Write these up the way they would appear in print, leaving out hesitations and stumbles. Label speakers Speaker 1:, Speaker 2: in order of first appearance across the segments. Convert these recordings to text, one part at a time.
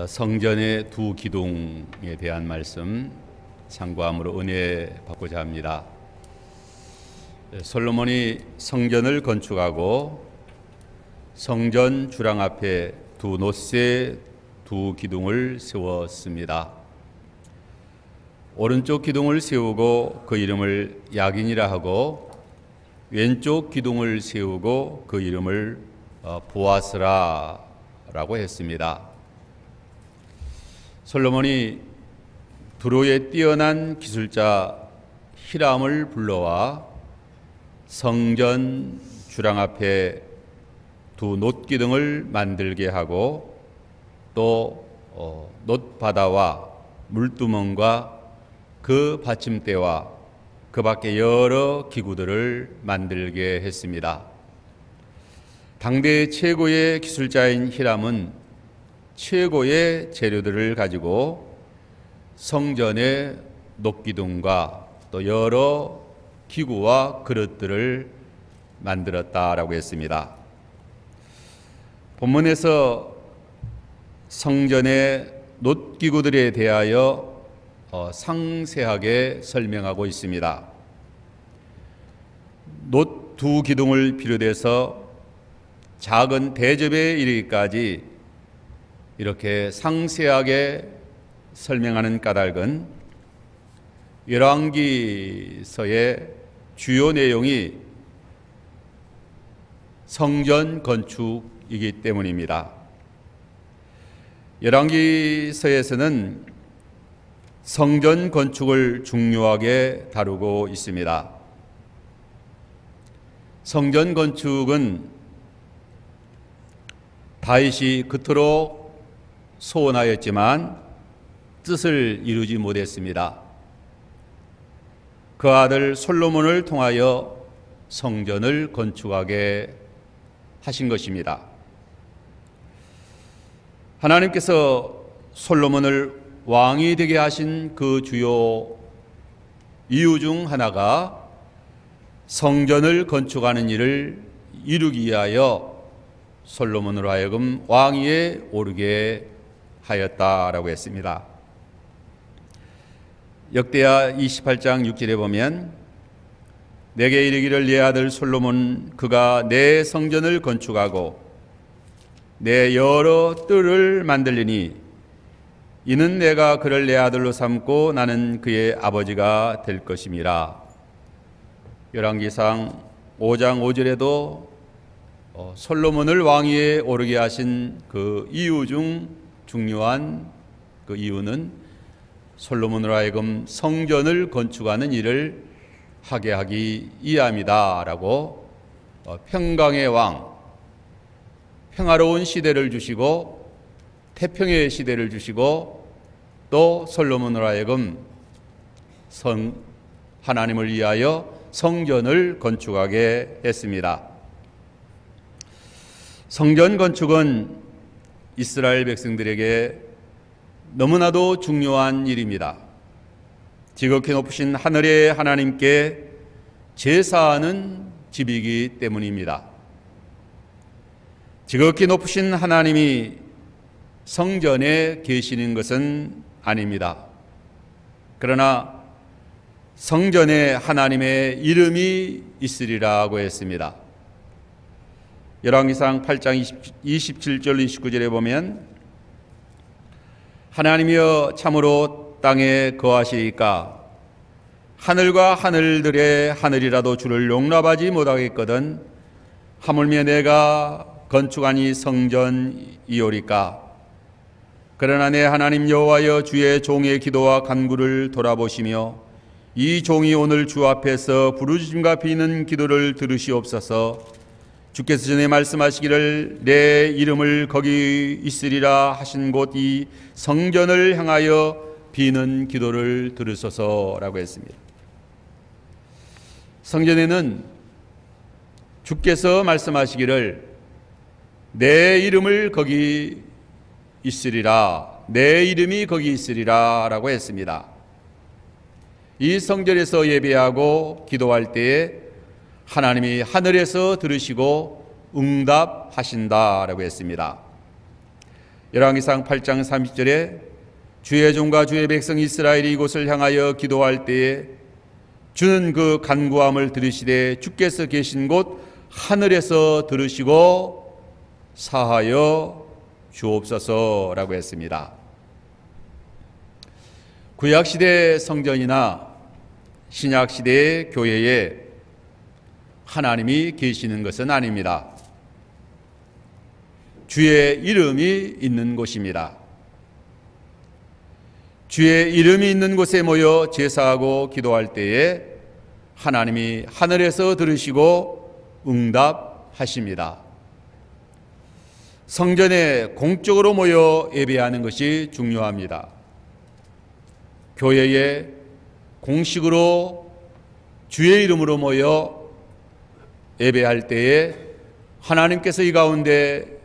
Speaker 1: 성전의 두 기둥에 대한 말씀 참고함으로 은혜 받고자 합니다. 솔로몬이 성전을 건축하고 성전 주랑 앞에 두 놋새 두 기둥을 세웠습니다. 오른쪽 기둥을 세우고 그 이름을 야긴이라 하고 왼쪽 기둥을 세우고 그 이름을 보아스라라고 했습니다. 솔로몬이 두로의 뛰어난 기술자 히람을 불러와 성전 주랑 앞에 두 놋기둥을 만들게 하고 또 놋바다와 물두멍과 그 받침대와 그 밖에 여러 기구들을 만들게 했습니다. 당대 최고의 기술자인 히람은 최고의 재료들을 가지고 성전의 놋기둥과 또 여러 기구와 그릇들을 만들었다라고 했습니다. 본문에서 성전의 놋기구들에 대하여 상세하게 설명하고 있습니다. 놋 두 기둥을 비롯해서 작은 대접에 이르기까지 이렇게 상세하게 설명하는 까닭은 열왕기서의 주요 내용이 성전 건축이기 때문입니다. 열왕기서에서는 성전 건축을 중요하게 다루고 있습니다. 성전 건축은 다윗이 그토록 소원하였지만 뜻을 이루지 못했습니다. 그 아들 솔로몬을 통하여 성전을 건축하게 하신 것입니다. 하나님께서 솔로몬을 왕이 되게 하신 그 주요 이유 중 하나가 성전을 건축하는 일을 이루기 위하여 솔로몬으로 하여금 왕위에 오르게 하였다라고 했습니다. 역대하 28장 6절에 보면 내게 이르기를 내 아들 솔로몬 그가 내 성전을 건축하고 내 여러 뜰을 만들리니 이는 내가 그를 내 아들로 삼고 나는 그의 아버지가 될 것임이라. 열왕기상 5장 5절에도 솔로몬을 왕위에 오르게 하신 그 이유 중 중요한 그 이유는 솔로몬으로 하여금 성전을 건축하는 일을 하게 하기 위함이다 라고 평강의 왕, 평화로운 시대를 주시고 태평의 시대를 주시고 또 솔로몬으로 하여금 하나님을 위하여 성전을 건축하게 했습니다. 성전 건축은 이스라엘 백성들에게 너무나도 중요한 일입니다. 지극히 높으신 하늘의 하나님께 제사하는 집이기 때문입니다. 지극히 높으신 하나님이 성전에 계시는 것은 아닙니다. 그러나 성전에 하나님의 이름이 있으리라고 했습니다. 열왕기상 8장 27절 29절에 보면 하나님이여 참으로 땅에 거하시리까 하늘과 하늘들의 하늘이라도 주를 용납하지 못하겠거든 하물며 내가 건축한 이 성전이오리까. 그러나 내 하나님 여호와여 주의 종의 기도와 간구를 돌아보시며 이 종이 오늘 주 앞에서 부르짖음과 비는 기도를 들으시옵소서. 주께서 전에 말씀하시기를 내 이름을 거기 있으리라 하신 곳 이 성전을 향하여 비는 기도를 들으소서라고 했습니다. 성전에는 주께서 말씀하시기를 내 이름을 거기 있으리라, 내 이름이 거기 있으리라 라고 했습니다. 이 성전에서 예배하고 기도할 때에 하나님이 하늘에서 들으시고 응답하신다라고 했습니다. 열왕기상 8장 30절에 주의 종과 주의 백성 이스라엘이 이곳을 향하여 기도할 때에 주는 그 간구함을 들으시되 주께서 계신 곳 하늘에서 들으시고 사하여 주옵소서라고 했습니다. 구약시대 성전이나 신약시대의 교회에 하나님이 계시는 것은 아닙니다. 주의 이름이 있는 곳입니다. 주의 이름이 있는 곳에 모여 제사하고 기도할 때에 하나님이 하늘에서 들으시고 응답하십니다. 성전에 공적으로 모여 예배하는 것이 중요합니다. 교회에 공식으로 주의 이름으로 모여 예배할 때에 하나님께서 이 가운데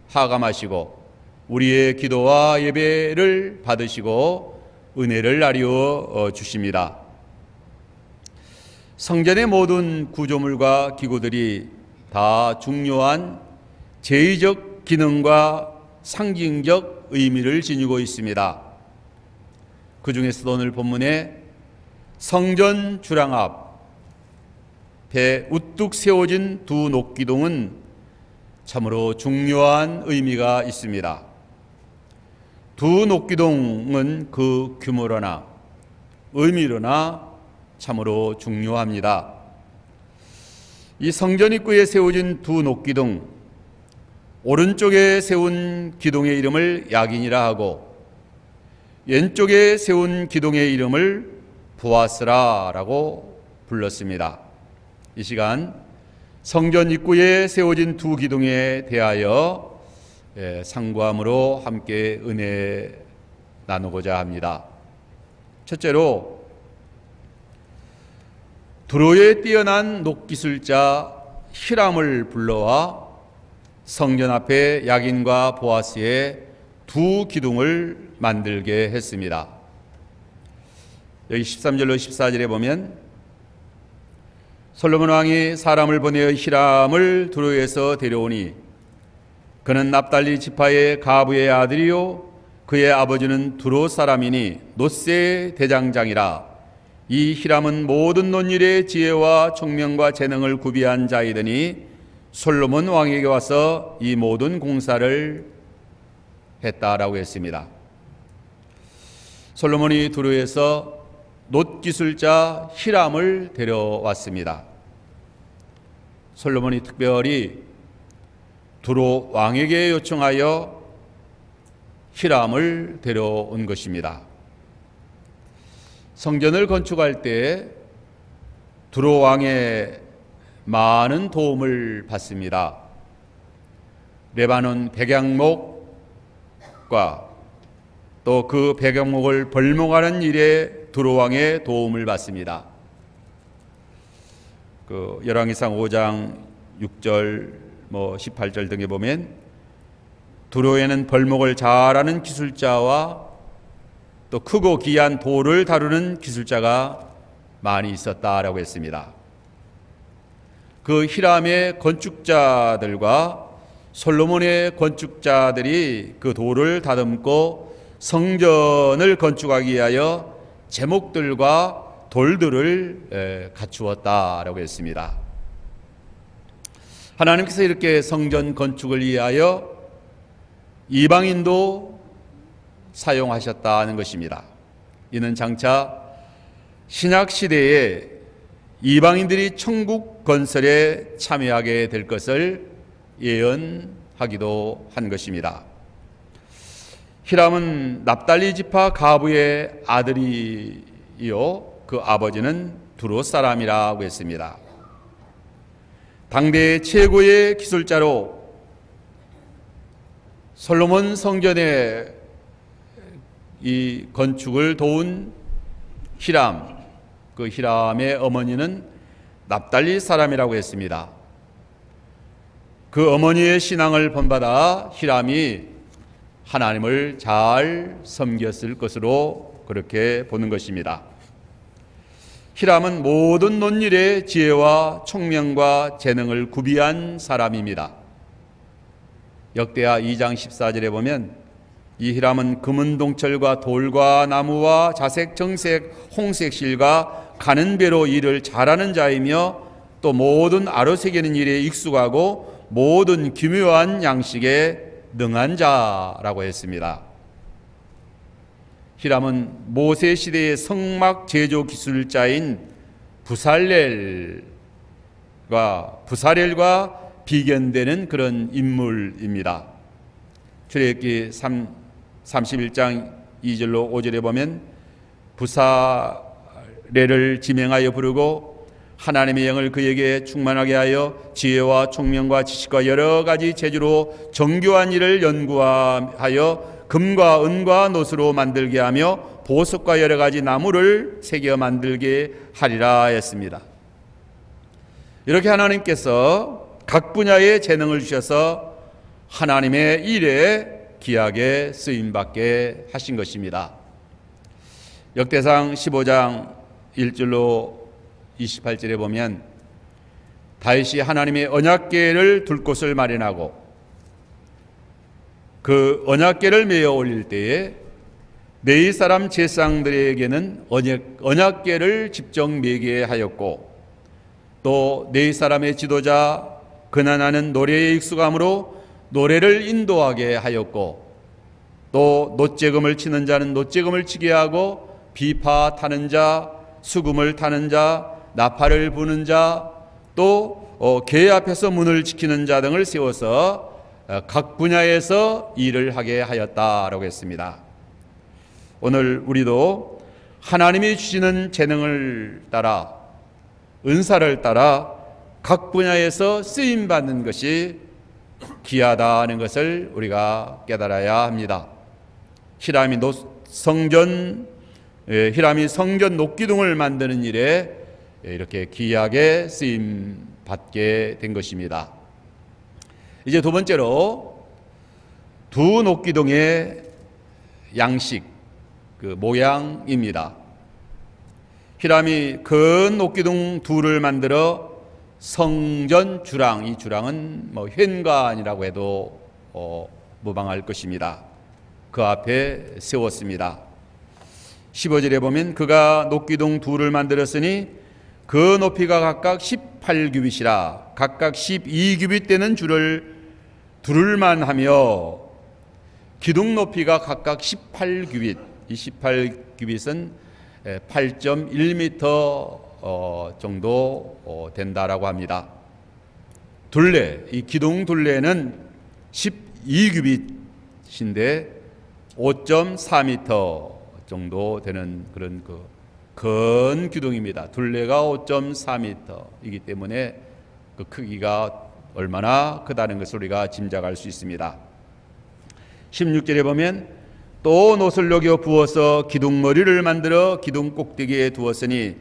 Speaker 1: 하감하시고 우리의 기도와 예배를 받으시고 은혜를 나누어 주십니다. 성전의 모든 구조물과 기구들이 다 중요한 제의적 기능과 상징적 의미를 지니고 있습니다. 그 중에서도 오늘 본문에 성전 주랑 앞에 우뚝 세워진 두 녹기둥은 참으로 중요한 의미가 있습니다. 두 녹기둥은 그 규모로나 의미로나 참으로 중요합니다. 이 성전 입구에 세워진 두 녹기둥, 오른쪽에 세운 기둥의 이름을 야긴이라 하고 왼쪽에 세운 기둥의 이름을 보아스라라고 불렀습니다. 이 시간 성전 입구에 세워진 두 기둥에 대하여 상고함으로 함께 은혜 나누고자 합니다. 첫째로 두로에 뛰어난 녹기술자 히람을 불러와 성전 앞에 야긴과 보아스의 두 기둥을 만들게 했습니다. 여기 13절로 14절에 보면 솔로몬 왕이 사람을 보내어 히람을 두로에서 데려오니 그는 납달리 지파의 가부의 아들이요 그의 아버지는 두로 사람이니 놋세 대장장이라. 이 히람은 모든 논일의 지혜와 총명과 재능을 구비한 자이더니 솔로몬 왕에게 와서 이 모든 공사를 했다라고 했습니다. 솔로몬이 두로에서 놋기술자 히람을 데려왔습니다. 솔로몬이 특별히 두로 왕에게 요청하여 히람을 데려온 것입니다. 성전을 건축할 때 두로 왕의 많은 도움을 받습니다. 레바논 백양목과 또 그 백양목을 벌목하는 일에 두로 왕의 도움을 받습니다. 그 열왕기상 5장 6절 18절 등에 보면 두로에는 벌목을 잘하는 기술자와 또 크고 귀한 돌을 다루는 기술자가 많이 있었다라고 했습니다. 그 히람의 건축자들과 솔로몬의 건축자들이 그 돌을 다듬고 성전을 건축하기 위하여 제목들과 돌들을 갖추었다라고 했습니다. 하나님께서 이렇게 성전 건축을 위하여 이방인도 사용하셨다는 것입니다. 이는 장차 신약시대에 이방인들이 천국 건설에 참여하게 될 것을 예언하기도 한 것입니다. 히람은 납달리 지파 가부의 아들이요 그 아버지는 두로 사람이라고 했습니다. 당대 최고의 기술자로 솔로몬 성전의 이 건축을 도운 히람, 그 히람의 어머니는 납달리 사람이라고 했습니다. 그 어머니의 신앙을 본받아 히람이 하나님을 잘 섬겼을 것으로 그렇게 보는 것입니다. 히람은 모든 논일의 지혜와 총명과 재능을 구비한 사람입니다. 역대하 2장 14절에 보면 이 히람은 금은 동철과 돌과 나무와 자색, 정색, 홍색 실과 가는 배로 일을 잘하는 자이며 또 모든 아로 새기는 일에 익숙하고 모든 기묘한 양식에 능한 자라고 했습니다. 히람은 모세 시대의 성막 제조 기술자인 부사렐과 비견되는 그런 인물입니다. 출애굽기 31장 2절로 5절에 보면 부사렐을 지명하여 부르고 하나님의 영을 그에게 충만하게 하여 지혜와 총명과 지식과 여러 가지 재주로 정교한 일을 연구하여 금과 은과 노수로 만들게 하며 보석과 여러 가지 나무를 새겨 만들게 하리라 했습니다. 이렇게 하나님께서 각 분야의 재능을 주셔서 하나님의 일에 귀하게 쓰임받게 하신 것입니다. 역대상 15장 1절로 28절에 보면 다윗이 하나님의 언약궤를 둘 곳을 마련하고 그 언약궤를 메어 올릴 때에 레위 사람 제사장들에게는 언약궤를 직접 메게 하였고 또 레위 사람의 지도자 그나나는 노래에 익숙함으로 노래를 인도하게 하였고 또 놋재금을 치는 자는 놋재금을 치게 하고 비파 타는 자, 수금을 타는 자, 나팔을 부는 자, 또 궤 앞에서 문을 지키는 자 등을 세워서 각 분야에서 일을 하게 하였다라고 했습니다. 오늘 우리도 하나님이 주시는 재능을 따라 은사를 따라 각 분야에서 쓰임받는 것이 귀하다는 것을 우리가 깨달아야 합니다. 히람이 성전 녹기둥을 만드는 일에 이렇게 귀하게 쓰임받게 된 것입니다. 이제 두 번째로 두 녹기둥의 양식, 그 모양입니다. 히람이 큰 녹기둥 둘을 만들어 성전 주랑, 이 주랑은 현관이라고 해도 무방할 것입니다. 그 앞에 세웠습니다. 15절에 보면 그가 녹기둥 둘을 만들었으니 그 높이가 각각 18규빗이라 각각 12규빗 되는 줄을 두를만 하며 기둥 높이가 각각 18규빗, 이 18규빗은 8.1m 정도 된다라고 합니다. 둘레, 이 기둥 둘레는 12규빗인데 5.4m 정도 되는 그런 큰 기둥입니다. 둘레가 5.4m이기 때문에 그 크기가 얼마나 크다는 것을 우리가 짐작할 수 있습니다. 16절에 보면 또 놋을 녹여 부어서 기둥머리를 만들어 기둥 꼭대기에 두었으니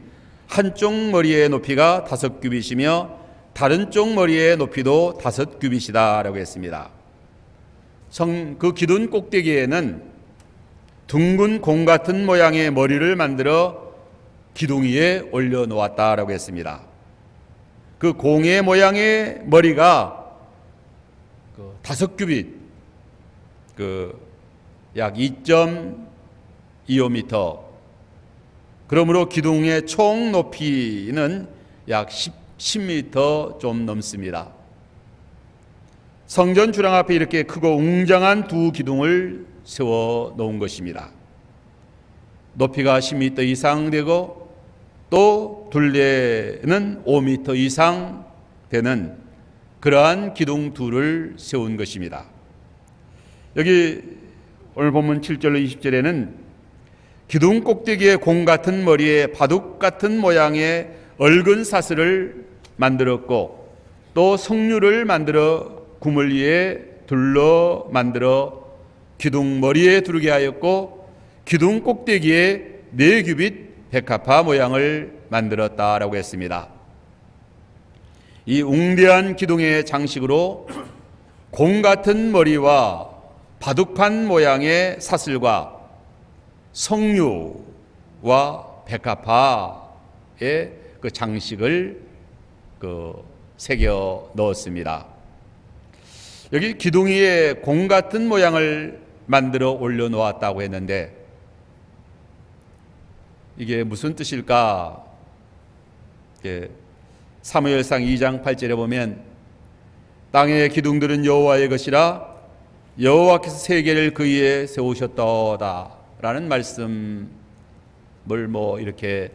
Speaker 1: 한쪽 머리의 높이가 5규빗이며 다른 쪽 머리의 높이도 5규빗이다 라고 했습니다. 그 기둥 꼭대기에는 둥근 공 같은 모양의 머리를 만들어 기둥 위에 올려놓았다라고 했습니다. 그 공의 모양의 머리가 5규빗, 약 2.25m, 그러므로 기둥의 총 높이는 약 10m 좀 넘습니다. 성전 주랑 앞에 이렇게 크고 웅장한 두 기둥을 세워 놓은 것입니다. 높이가 10m 이상 되고 또 둘레는 5m 이상 되는 그러한 기둥 둘을 세운 것입니다. 여기 오늘 본문 7절로 20절에는 기둥 꼭대기에 공 같은 머리에 바둑 같은 모양의 얽은 사슬을 만들었고 또 석류를 만들어 구물 위에 둘러 만들어 기둥 머리에 두르게 하였고 기둥 꼭대기에 4규빗 백합화 모양을 만들었다라고 했습니다. 이 웅대한 기둥의 장식으로 공 같은 머리와 바둑판 모양의 사슬과 석류와 백합화의 그 장식을 새겨 넣었습니다. 여기 기둥 위에 공 같은 모양을 만들어 올려놓았다고 했는데 이게 무슨 뜻일까? 사무엘상 2장 8절에 보면 땅의 기둥들은 여호와의 것이라 여호와께서 세계를 그 위에 세우셨도다 라는 말씀을 이렇게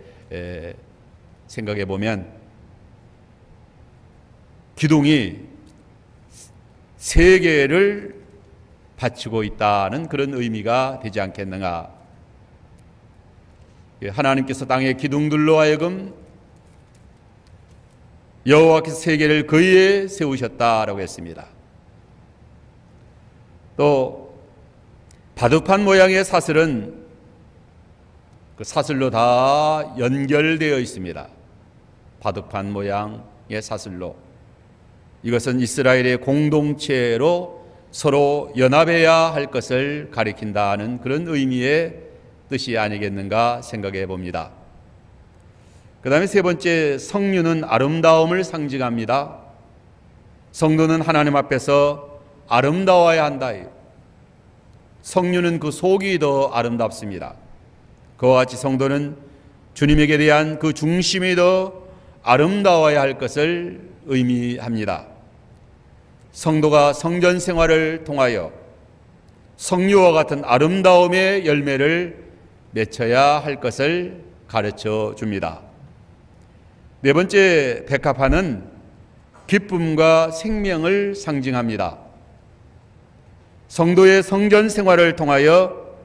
Speaker 1: 생각해 보면 기둥이 세계를 바치고 있다는 그런 의미가 되지 않겠는가. 하나님께서 땅의 기둥들로 하여금 여호와께서 세계를 그 위에 세우셨다라고 했습니다. 또 바둑판 모양의 사슬은 그 사슬로 다 연결되어 있습니다. 바둑판 모양의 사슬로. 이것은 이스라엘의 공동체로 서로 연합해야 할 것을 가리킨다는 그런 의미의 뜻이 아니겠는가 생각해 봅니다. 그 다음에 세 번째, 성류는 아름다움을 상징합니다. 성도는 하나님 앞에서 아름다워야 한다. 성류는 그 속이 더 아름답습니다. 그와 같이 성도는 주님에게 대한 그 중심이 더 아름다워야 할 것을 의미합니다. 성도가 성전 생활을 통하여 성류와 같은 아름다움의 열매를 맺어야 할 것을 가르쳐 줍니다. 네 번째, 백합화는 기쁨과 생명을 상징합니다. 성도의 성전 생활을 통하여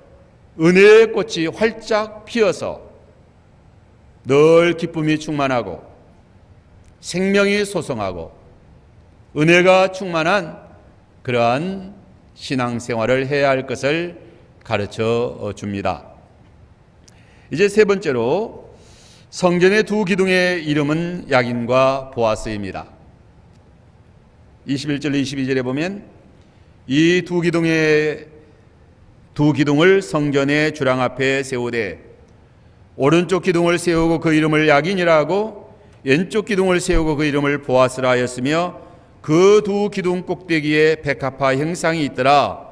Speaker 1: 은혜의 꽃이 활짝 피어서 늘 기쁨이 충만하고 생명이 솟성하고 은혜가 충만한 그러한 신앙생활을 해야 할 것을 가르쳐 줍니다. 이제 세 번째로 성전의 두 기둥의 이름은 야긴과 보아스입니다. 21절 22절에 보면 이 두 기둥을 성전의 주랑 앞에 세우되 오른쪽 기둥을 세우고 그 이름을 야긴이라 하고 왼쪽 기둥을 세우고 그 이름을 보아스라 하였으며 그 두 기둥 꼭대기에 백합화 형상이 있더라.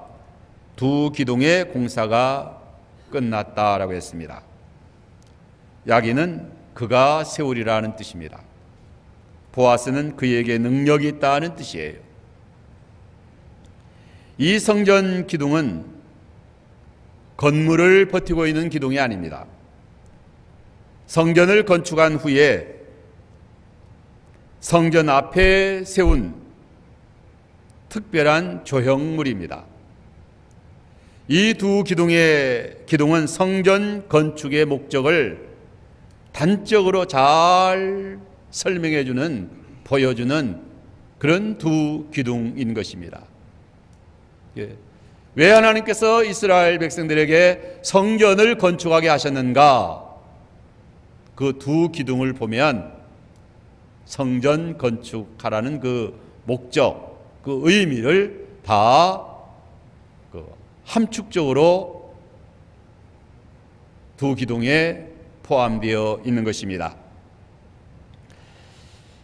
Speaker 1: 두 기둥의 공사가 끝났다라고 했습니다. 야긴은 그가 세우리라는 뜻입니다. 보아스는 그에게 능력이 있다는 뜻이에요. 이 성전 기둥은 건물을 버티고 있는 기둥이 아닙니다. 성전을 건축한 후에 성전 앞에 세운 특별한 조형물입니다. 이 두 기둥은 성전 건축의 목적을 단적으로 잘 설명해 주는, 보여주는 그런 두 기둥인 것입니다. 왜 하나님께서 이스라엘 백성들에게 성전을 건축하게 하셨는가? 그 두 기둥을 보면 성전 건축하라는 그 목적, 그 의미를 다 함축적으로 두 기둥에 포함되어 있는 것입니다.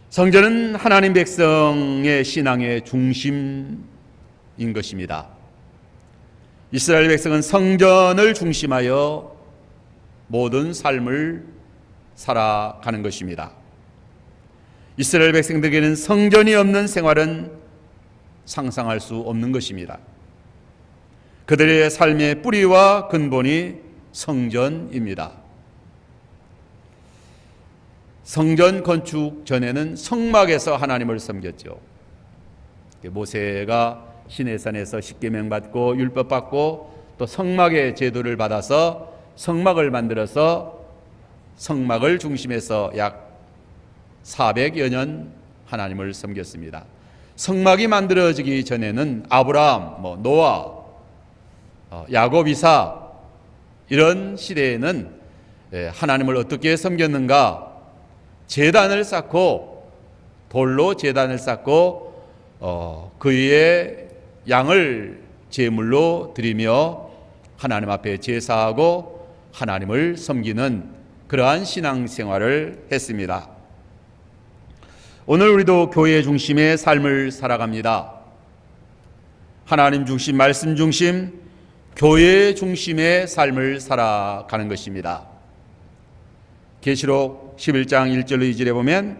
Speaker 1: 성전은 하나님 백성의 신앙의 중심인 것입니다. 이스라엘 백성은 성전을 중심하여 모든 삶을 살아가는 것입니다. 이스라엘 백성들에게는 성전이 없는 생활은 상상할 수 없는 것입니다. 그들의 삶의 뿌리와 근본이 성전입니다. 성전 건축 전에는 성막에서 하나님을 섬겼죠. 모세가 시내산에서 십계명 받고 율법 받고 또 성막의 제도를 받아서 성막을 만들어서 성막을 중심해서 약 400여 년 하나님을 섬겼습니다. 성막이 만들어지기 전에는 아브라함, 노아, 야곱, 이삭 이런 시대에는 하나님을 어떻게 섬겼는가? 제단을 쌓고 돌로 제단을 쌓고 그 위에 양을 제물로 드리며 하나님 앞에 제사하고 하나님을 섬기는 그러한 신앙생활을 했습니다. 오늘 우리도 교회 중심의 삶을 살아갑니다. 하나님 중심, 말씀 중심, 교회 중심의 삶을 살아가는 것입니다. 계시록 11장 1절로 2절에 보면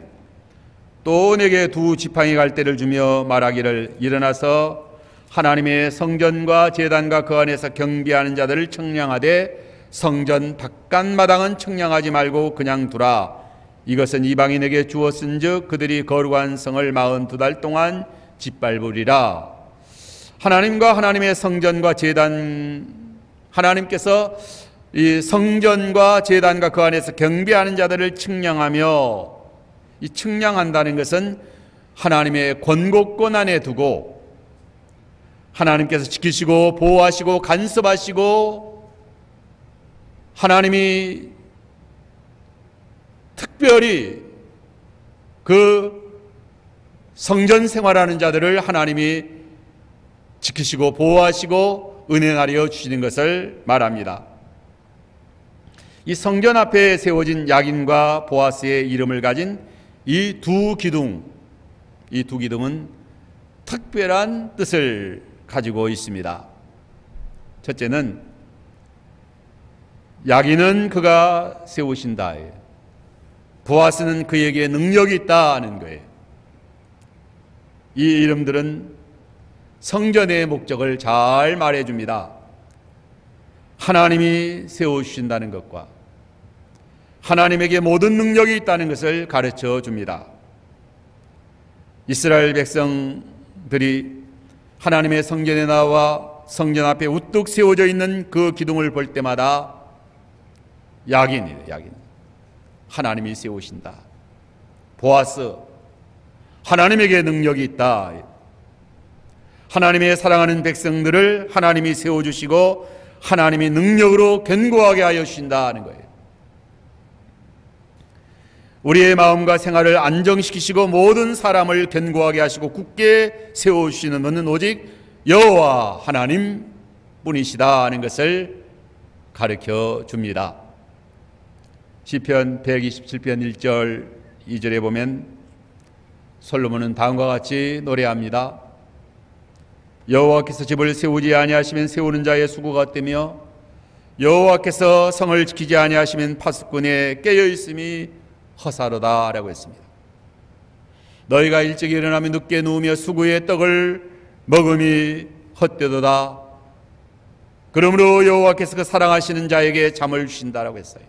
Speaker 1: 또 내게 두 지팡이 갈대를 주며 말하기를 일어나서 하나님의 성전과 제단과 그 안에서 경배하는 자들을 청량하되 성전 바깥마당은 청량하지 말고 그냥 두라. 이것은 이방인에게 주었은즉 그들이 거룩한 성을 42달 동안 짓밟으리라. 하나님과 하나님의 성전과 제단, 하나님께서 이 성전과 제단과 그 안에서 경배하는 자들을 측량하며, 이 측량한다는 것은 하나님의 권고권 안에 두고 하나님께서 지키시고 보호하시고 간섭하시고 하나님이 특별히 그 성전 생활하는 자들을 하나님이 지키시고 보호하시고 은행하려 주시는 것을 말합니다. 이 성전 앞에 세워진 야긴과 보아스의 이름을 가진 이 두 기둥은 특별한 뜻을 가지고 있습니다. 첫째는 야긴은 그가 세우신다, 보아스는 그에게 능력이 있다는 거예요. 이 이름들은 성전의 목적을 잘 말해줍니다. 하나님이 세우신다는 것과 하나님에게 모든 능력이 있다는 것을 가르쳐 줍니다. 이스라엘 백성들이 하나님의 성전에 나와 성전 앞에 우뚝 세워져 있는 그 기둥을 볼 때마다 야긴이에요. 야긴. 하나님이 세우신다. 보아스, 하나님에게 능력이 있다. 하나님의 사랑하는 백성들을 하나님이 세워주시고 하나님이 능력으로 견고하게 하여 주신다는 거예요. 우리의 마음과 생활을 안정시키시고 모든 사람을 견고하게 하시고 굳게 세워주시는 분은 오직 여호와 하나님 뿐이시다는 것을 가르쳐 줍니다. 시편 127편 1절 2절에 보면 솔로몬은 다음과 같이 노래합니다. 여호와께서 집을 세우지 아니하시면 세우는 자의 수고가 어때며 여호와께서 성을 지키지 아니하시면 파수꾼의 깨어있음이 허사로다 라고 했습니다. 너희가 일찍 일어나며 늦게 누우며 수구의 떡을 먹음이 헛되도다. 그러므로 여호와께서 그 사랑하시는 자에게 잠을 주신다라고 했어요.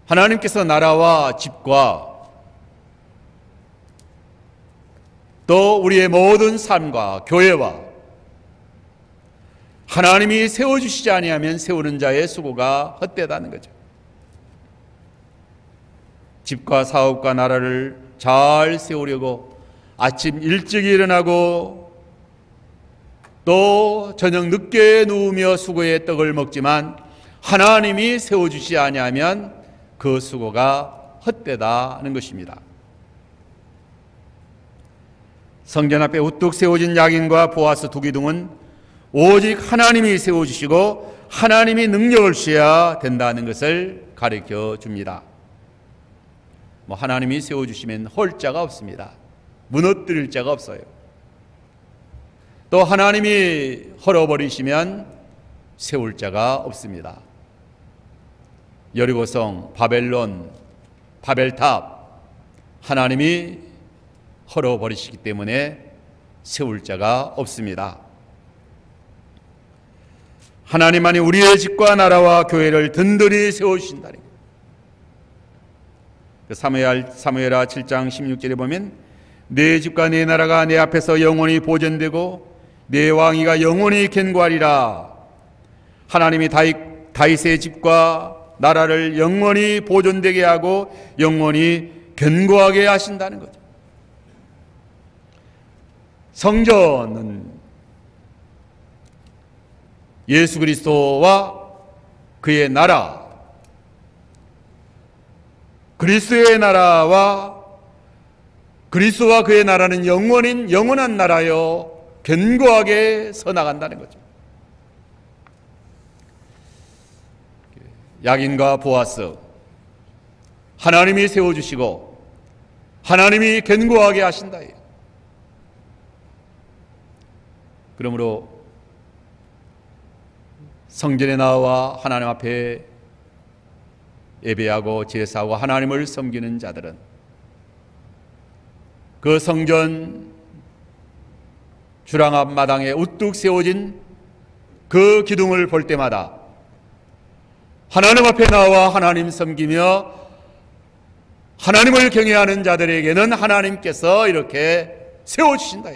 Speaker 1: 하나님께서 나라와 집과 또 우리의 모든 삶과 교회와 하나님이 세워주시지 아니하면 세우는 자의 수고가 헛되다는 거죠. 집과 사업과 나라를 잘 세우려고 아침 일찍 일어나고 또 저녁 늦게 누우며 수고의 떡을 먹지만 하나님이 세워주시지 아니하면 그 수고가 헛되다는 것입니다. 성전 앞에 우뚝 세워진 야긴과 보아스 두 기둥은 오직 하나님이 세워주시고 하나님이 능력을 주셔야 된다는 것을 가르쳐 줍니다. 하나님이 세워주시면 헐 자가 없습니다. 무너뜨릴 자가 없어요. 또 하나님이 헐어버리시면 세울 자가 없습니다. 여리고성, 바벨론, 바벨탑 하나님이 헐어버리시기 때문에 세울 자가 없습니다. 하나님만이 우리의 집과 나라와 교회를 든든히 세우신다는 거예요. 사무엘하 7장 16절에 보면 내 집과 내 나라가 내 앞에서 영원히 보존되고 내 왕위가 영원히 견고하리라. 하나님이 다윗의 집과 나라를 영원히 보존되게 하고 영원히 견고하게 하신다는 거죠. 성전은 예수 그리스도와 그의 나라, 그리스도의 나라와 그리스도와 그의 나라는 영원한 나라여 견고하게 서나간다는 거죠. 야긴과 보아스, 하나님이 세워주시고 하나님이 견고하게 하신다. 그러므로 성전에 나와 하나님 앞에 예배하고 제사하고 하나님을 섬기는 자들은 그 성전 주랑 앞마당에 우뚝 세워진 그 기둥을 볼 때마다 하나님 앞에 나와 하나님 섬기며 하나님을 경외하는 자들에게는 하나님께서 이렇게 세워주신다.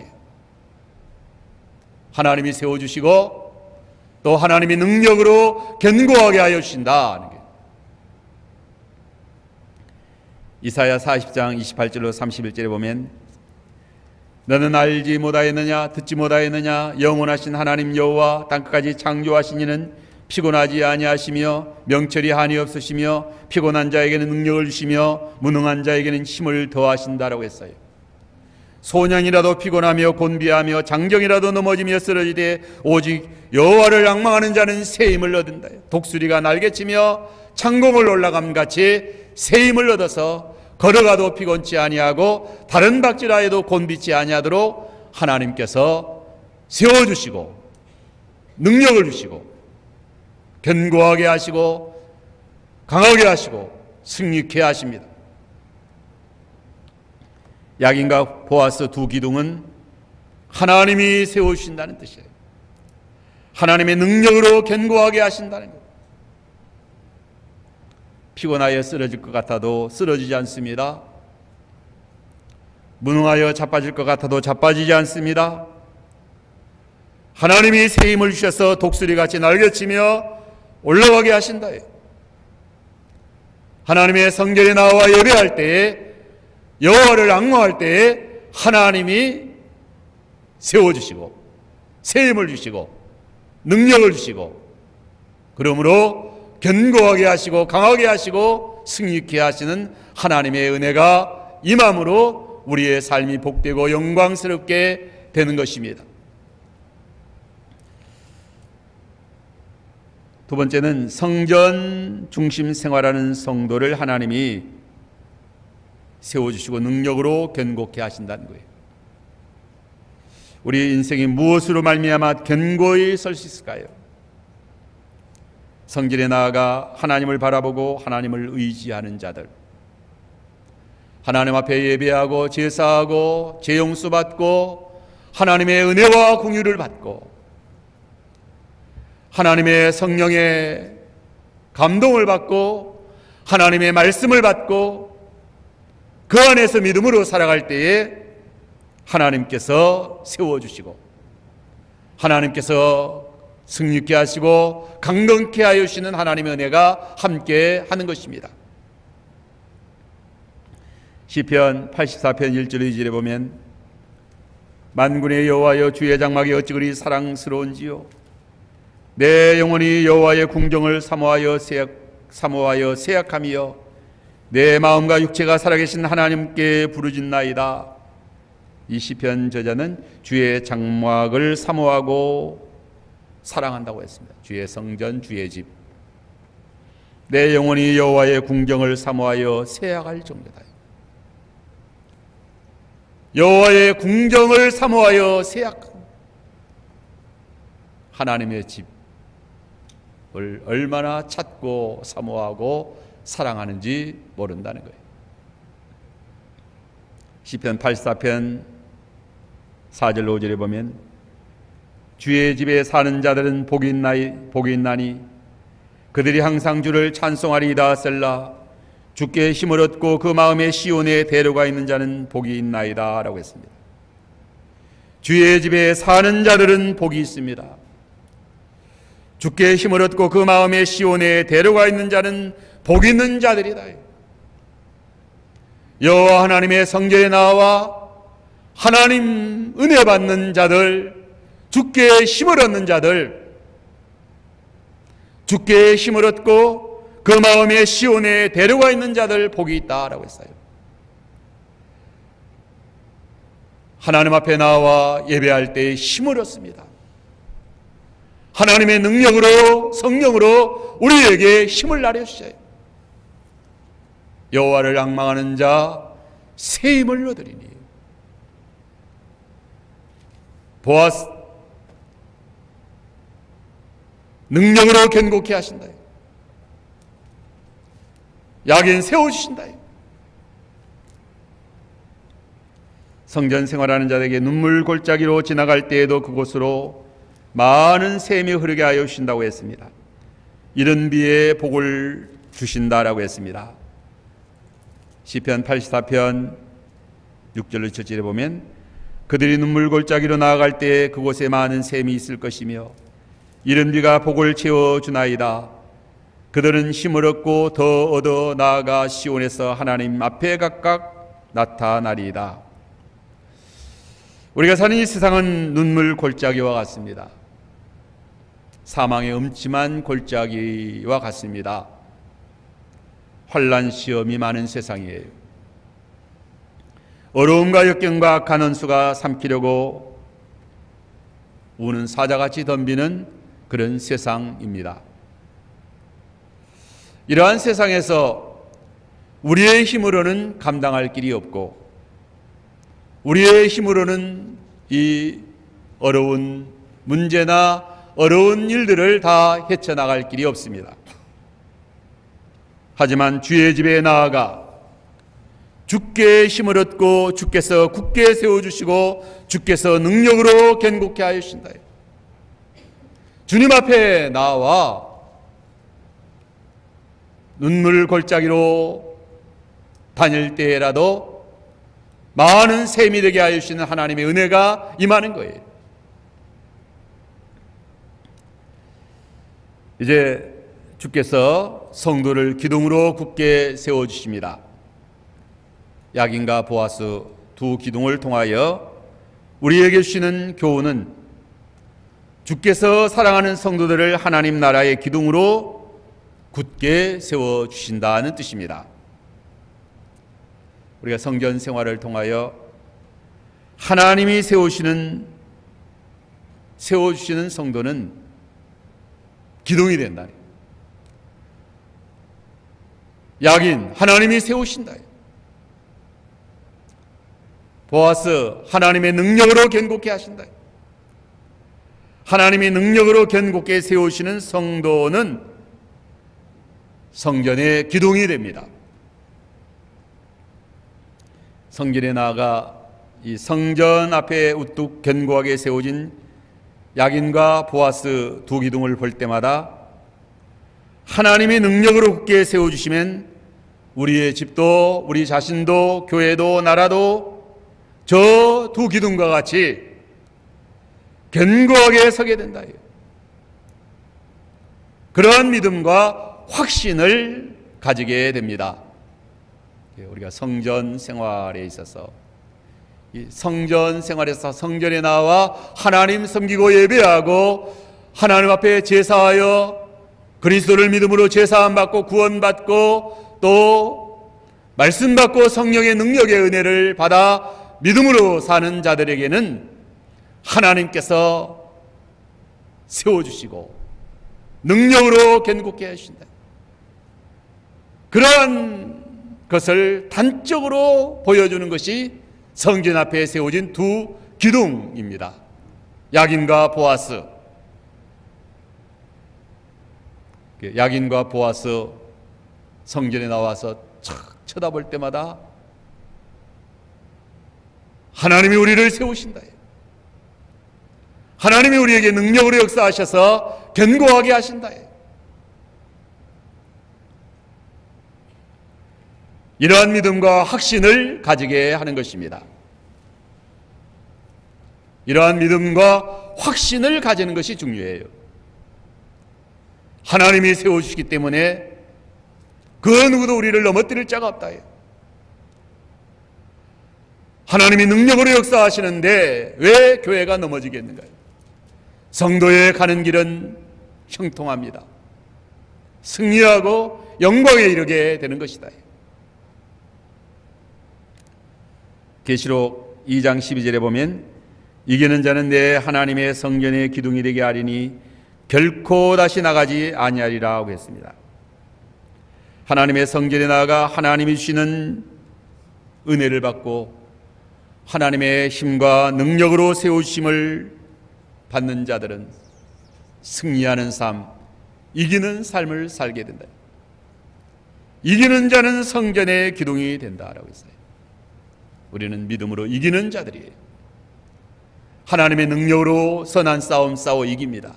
Speaker 1: 하나님이 세워주시고 또 하나님이 능력으로 견고하게 하여 주신다. 이사야 40장 28절로 31절에 보면 너는 알지 못하였느냐 듣지 못하였느냐 영원하신 하나님 여호와 땅끝까지 창조하신 이는 피곤하지 아니하시며 명철이 한이 없으시며 피곤한 자에게는 능력을 주시며 무능한 자에게는 힘을 더하신다라고 했어요. 소년이라도 피곤하며 곤비하며 장정이라도 넘어지며 쓰러지되 오직 여호와를 앙망하는 자는 새 힘을 얻는다. 독수리가 날개치며 창공을 올라감 같이 새 힘을 얻어서 걸어가도 피곤치 아니하고 다른 박질하여도 곤비치 아니하도록 하나님께서 세워주시고 능력을 주시고 견고하게 하시고 강하게 하시고 승리케 하십니다. 야긴과 보아스 두 기둥은 하나님이 세우신다는 뜻이에요. 하나님의 능력으로 견고하게 하신다는 것. 피곤하여 쓰러질 것 같아도 쓰러지지 않습니다. 무능하여 자빠질 것 같아도 자빠지지 않습니다. 하나님이 새 힘을 주셔서 독수리같이 날개치며 올라가게 하신다. 하나님의 성전에 나와 예배할 때에 여호와를 앙망할 때에 하나님이 세워주시고 새 힘을 주시고 능력을 주시고 그러므로 견고하게 하시고 강하게 하시고 승리케 하시는 하나님의 은혜가 임함으로 우리의 삶이 복되고 영광스럽게 되는 것입니다. 두 번째는 성전 중심 생활하는 성도를 하나님이 세워주시고 능력으로 견고케 하신다는 거예요. 우리 인생이 무엇으로 말미암아 견고히 설 수 있을까요? 성전에 나아가 하나님을 바라보고 하나님을 의지하는 자들, 하나님 앞에 예배하고 제사하고 제용수 받고 하나님의 은혜와 공유를 받고 하나님의 성령의 감동을 받고 하나님의 말씀을 받고 그 안에서 믿음으로 살아갈 때에 하나님께서 세워주시고 하나님께서 승리케 하시고 강건케 하여 주시는 하나님의 은혜가 함께 하는 것입니다. 시편 84편 1절 2절에 보면 만군의 여호와여 주의 장막이 어찌 그리 사랑스러운지요 내 영혼이 여호와의 궁정을 사모하여 세약함이여 내 마음과 육체가 살아계신 하나님께 부르짖나이다. 이 시편 저자는 주의 장막을 사모하고 사랑한다고 했습니다. 주의 성전, 주의 집. 내 영혼이 여호와의 궁정을 사모하여 세약할 정도다. 여호와의 궁정을 사모하여 세약. 하나님의 집을 얼마나 찾고 사모하고 사랑하는지 모른다는 거예요. 시편 84편 4절 5절에 보면 주의 집에 사는 자들은 복이 있나니 그들이 항상 주를 찬송하리이다. 셀라. 주께 힘을 얻고 그 마음에 시온에 데려가 있는 자는 복이 있나이다 라고 했습니다. 주의 집에 사는 자들은 복이 있습니다. 주께 힘을 얻고 그 마음에 시온에 데려가 있는 자는 복 있는 자들이다. 여호와 하나님의 성전에 나와 하나님 은혜 받는 자들, 주께 힘을 얻는 자들, 주께 힘을 얻고 그 마음에 시온에 데려가 있는 자들 복이 있다라고 했어요. 하나님 앞에 나와 예배할 때 힘을 얻습니다. 하나님의 능력으로 성령으로 우리에게 힘을 나눠주셔요. 여호와를 앙망하는 자, 새 힘을 얻으리니. 보아스 능력으로 견고케 하신다. 야긴 세워주신다. 성전 생활하는 자에게 눈물 골짜기로 지나갈 때에도 그곳으로 많은 샘이 흐르게 하여 주신다고 했습니다. 이른 비에 복을 주신다라고 했습니다. 시편 84편 6절로 7절에 보면 그들이 눈물 골짜기로 나아갈 때에 그곳에 많은 샘이 있을 것이며 이른 비가 복을 채워주나이다. 그들은 힘을 얻고 더 얻어 나아가 시온에서 하나님 앞에 각각 나타나리이다. 우리가 사는 이 세상은 눈물 골짜기와 같습니다. 사망의 음침한 골짜기와 같습니다. 환난 시험이 많은 세상이에요. 어려움과 역경과 악한 원수가 삼키려고 우는 사자같이 덤비는 그런 세상입니다. 이러한 세상에서 우리의 힘으로는 감당할 길이 없고 우리의 힘으로는 이 어려운 문제나 어려운 일들을 다 헤쳐나갈 길이 없습니다. 하지만 주의 집에 나아가 주께 힘을 얻고 주께서 굳게 세워주시고 주께서 능력으로 견고케 하여 주신다. 주님 앞에 나와 눈물 골짜기로 다닐 때라도 많은 샘이 되게 하여 주시는 하나님의 은혜가 임하는 거예요. 이제 주께서 성도를 기둥으로 굳게 세워주십니다. 야긴과 보아스 두 기둥을 통하여 우리에게 주시는 교훈은 주께서 사랑하는 성도들을 하나님 나라의 기둥으로 굳게 세워주신다는 뜻입니다. 우리가 성전 생활을 통하여 하나님이 세워주시는 성도는 기둥이 된다. 야긴 하나님이 세우신다. 보아스 하나님의 능력으로 견고케 하신다. 하나님이 능력으로 견고케 세우시는 성도는 성전의 기둥이 됩니다. 성전에 나아가 이 성전 앞에 우뚝 견고하게 세워진 야긴과 보아스 두 기둥을 볼 때마다 하나님의 능력으로 굳게 세워주시면 우리의 집도 우리 자신도 교회도 나라도 저 두 기둥과 같이 견고하게 서게 된다. 그러한 믿음과 확신을 가지게 됩니다. 우리가 성전 생활에 있어서 이 성전 생활에서 성전에 나와 하나님 섬기고 예배하고 하나님 앞에 제사하여 그리스도를 믿음으로 제사함 받고 구원받고 또 말씀 받고 성령의 능력의 은혜를 받아 믿음으로 사는 자들에게는 하나님께서 세워주시고 능력으로 견고케 하신다. 그러한 것을 단적으로 보여주는 것이 성전 앞에 세워진 두 기둥입니다. 야긴과 보아스. 야긴과 보아스 성전에 나와서 착 쳐다볼 때마다 하나님이 우리를 세우신다. 하나님이 우리에게 능력으로 역사하셔서 견고하게 하신다. 이러한 믿음과 확신을 가지게 하는 것입니다. 이러한 믿음과 확신을 가지는 것이 중요해요. 하나님이 세워주시기 때문에 그 누구도 우리를 넘어뜨릴 자가 없다. 하나님이 능력으로 역사하시는데 왜 교회가 넘어지겠는가요? 성도의 가는 길은 형통합니다. 승리하고 영광에 이르게 되는 것이다. 계시록 2장 12절에 보면 이기는 자는 내 하나님의 성전의 기둥이 되게 하리니 결코 다시 나가지 아니하리라고 했습니다. 하나님의 성전에 나아가 하나님이 주시는 은혜를 받고 하나님의 힘과 능력으로 세우심을 받는 자들은 승리하는 삶, 이기는 삶을 살게 된다. 이기는 자는 성전의 기둥이 된다라고 했어요. 우리는 믿음으로 이기는 자들이에요. 하나님의 능력으로 선한 싸움 싸워 이깁니다.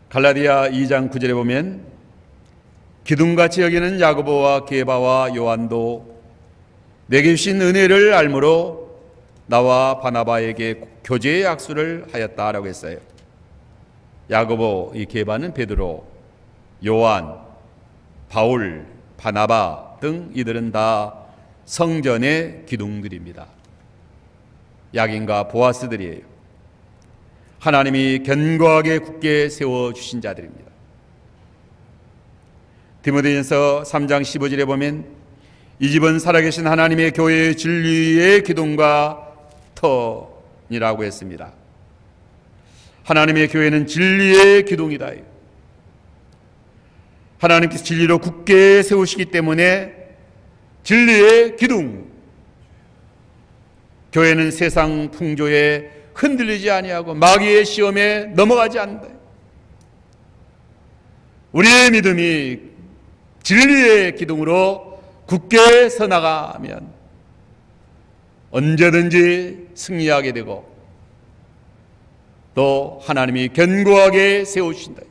Speaker 1: 갈라디아 2장 9절에 보면 기둥같이 여기는 야고보와 게바와 요한도 내게 주신 은혜를 알므로 나와 바나바에게 교제의 약수를 하였다라고 했어요. 야고보, 이 게바는 베드로, 요한, 바울, 바나바 등 이들은 다 성전의 기둥들입니다. 야긴과 보아스들이에요. 하나님이 견고하게 굳게 세워주신 자들입니다. 디모데전서 3장 15절에 보면 이 집은 살아계신 하나님의 교회의 진리의 기둥과 터이라고 했습니다. 하나님의 교회는 진리의 기둥이다. 하나님께서 진리로 굳게 세우시기 때문에 진리의 기둥. 교회는 세상 풍조에 흔들리지 아니하고 마귀의 시험에 넘어가지 않는다. 우리의 믿음이 진리의 기둥으로 굳게 서나가면 언제든지 승리하게 되고 또 하나님이 견고하게 세우신다.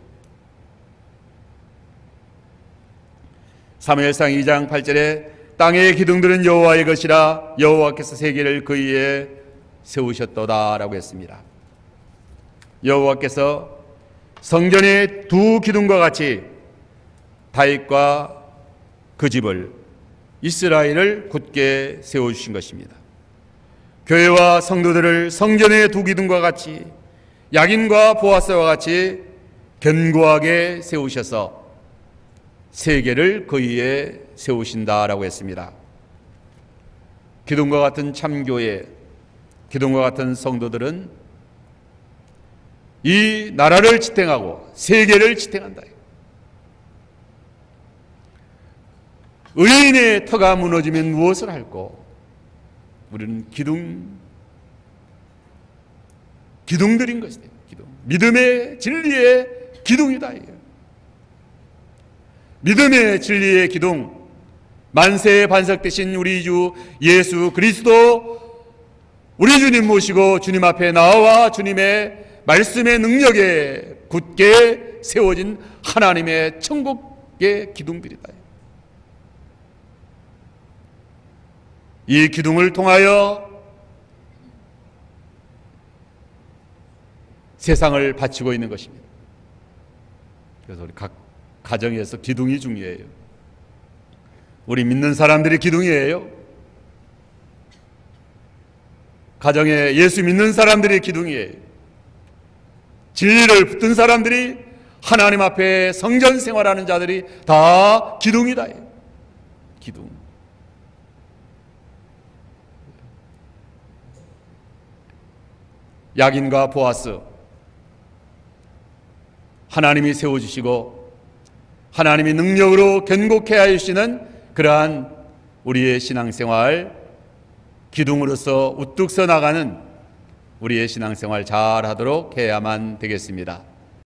Speaker 1: 사무엘상 2장 8절에 땅의 기둥들은 여호와의 것이라 여호와께서 세계를 그 위에 세우셨도다라고 했습니다. 여호와께서 성전의 두 기둥과 같이 다윗과 그 집을 이스라엘을 굳게 세우신 것입니다. 교회와 성도들을 성전의 두 기둥과 같이 야긴과 보아스와 같이 견고하게 세우셔서 세계를 그 위에 세우신다라고 했습니다. 기둥과 같은 참교회, 기둥과 같은 성도들은 이 나라를 지탱하고 세계를 지탱한다. 의인의 터가 무너지면 무엇을 할꼬? 우리는 기둥들인 것이다. 기둥. 믿음의 진리의 기둥이다. 믿음의 진리의 기둥, 만세의 반석 되신 우리 주 예수 그리스도, 우리 주님 모시고 주님 앞에 나와 주님의 말씀의 능력에 굳게 세워진 하나님의 천국의 기둥들이다. 이 기둥을 통하여 세상을 바치고 있는 것입니다. 그래서 우리 각 가정에서 기둥이 중요해요. 우리 믿는 사람들이 기둥이에요. 가정에 예수 믿는 사람들이 기둥이에요. 진리를 붙든 사람들이, 하나님 앞에 성전 생활하는 자들이 다 기둥이다. 기둥. 야긴과 보아스, 하나님이 세워주시고 하나님이 능력으로 견고케 하시는 그러한 우리의 신앙생활, 기둥으로서 우뚝 서 나가는 우리의 신앙생활 잘 하도록 해야만 되겠습니다.